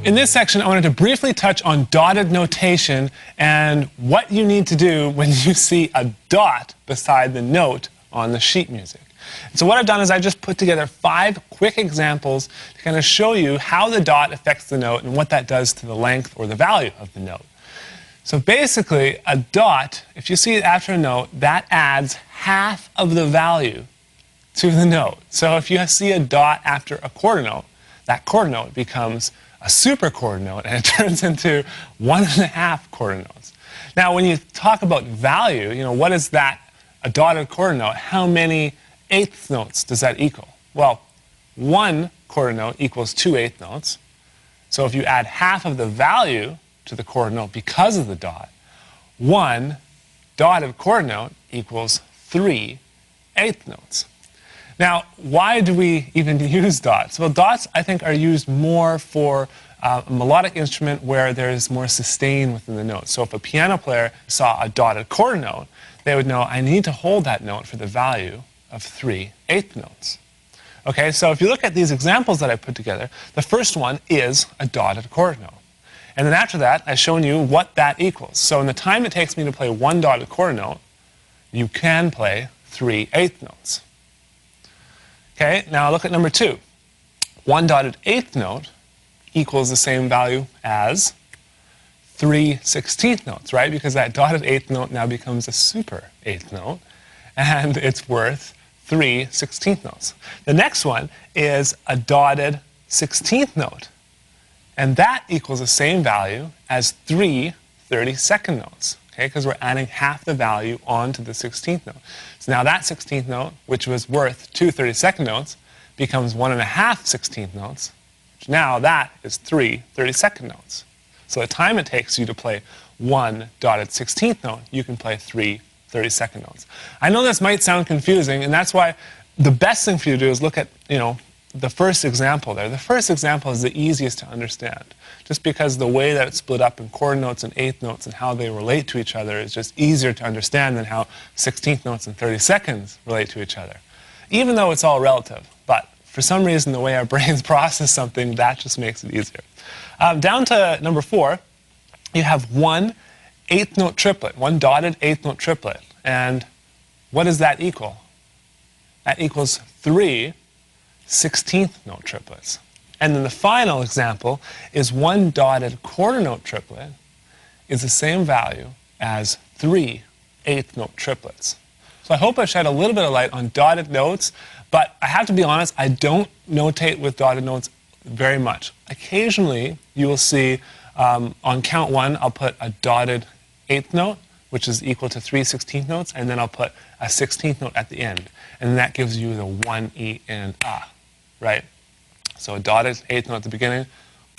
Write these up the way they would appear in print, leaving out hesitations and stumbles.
In this section, I wanted to briefly touch on dotted notation and what you need to do when you see a dot beside the note on the sheet music. So what I've done is I just put together 5 quick examples to kind of show you how the dot affects the note and what that does to the length or the value of the note. So basically, a dot, if you see it after a note, that adds half of the value to the note. So if you see a dot after a quarter note, that quarter note becomes a super quarter note, and it turns into 1.5 quarter notes. Now, when you talk about value, what is that, a dotted quarter note? How many eighth notes does that equal? Well, 1 quarter note equals 2 eighth notes. So if you add half of the value to the quarter note because of the dot, 1 dotted quarter note equals 3 eighth notes. Now, why do we even use dots? Well, dots, I think, are used more for a melodic instrument where there's more sustain within the note. So if a piano player saw a dotted quarter note, they would know, I need to hold that note for the value of 3 eighth notes. Okay, so if you look at these examples that I put together, the first one is a dotted quarter note. And then after that, I've shown you what that equals. So in the time it takes me to play 1 dotted quarter note, you can play 3 eighth notes. Okay, now look at number 2. 1 dotted eighth note equals the same value as 3 16th notes, right? Because that dotted eighth note now becomes a super eighth note, and it's worth 3 16th notes. The next one is a dotted 16th note, and that equals the same value as 3 32nd notes. Okay, because we're adding half the value onto the 16th note. So now that 16th note, which was worth 2 32nd notes, becomes 1.5 16th notes. Now that is 3 32nd notes. So the time it takes you to play 1 dotted 16th note, you can play 3 32nd notes. I know this might sound confusing, and that's why the best thing for you to do is look at, the first example there. The first example is the easiest to understand, just because the way that it's split up in quarter notes and eighth notes and how they relate to each other is just easier to understand than how 16th notes and 32nds relate to each other, even though it's all relative. But for some reason, the way our brains process something, that just makes it easier. Down to number 4, you have 1 eighth note triplet, 1 dotted eighth note triplet. And what does that equal? That equals 3 16th note triplets. And then the final example is 1 dotted quarter note triplet is the same value as 3 eighth note triplets. So I hope I shed a little bit of light on dotted notes, but I have to be honest, I don't notate with dotted notes very much. Occasionally, you will see on count 1, I'll put a dotted eighth note, which is equal to 3 16th notes, and then I'll put a 16th note at the end. And that gives you the 1 E and A, right? So a dotted eighth note at the beginning,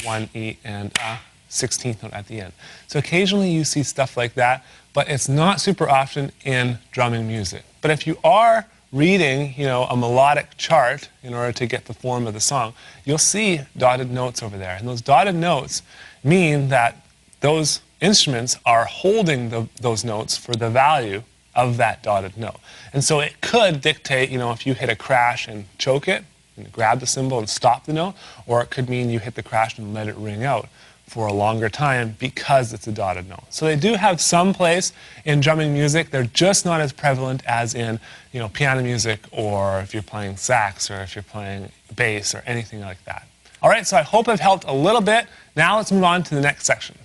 1 E and A, 16th note at the end. So occasionally you see stuff like that, but it's not super often in drumming music. But if you are reading, a melodic chart in order to get the form of the song, you'll see dotted notes over there. And those dotted notes mean that those instruments are holding those notes for the value of that dotted note. And so it could dictate, if you hit a crash and choke it, and grab the cymbal and stop the note, or it could mean you hit the crash and let it ring out for a longer time because it's a dotted note. So they do have some place in drumming music. They're just not as prevalent as in, piano music, or if you're playing sax, or if you're playing bass, or anything like that. All right, so I hope I've helped a little bit. Now let's move on to the next section.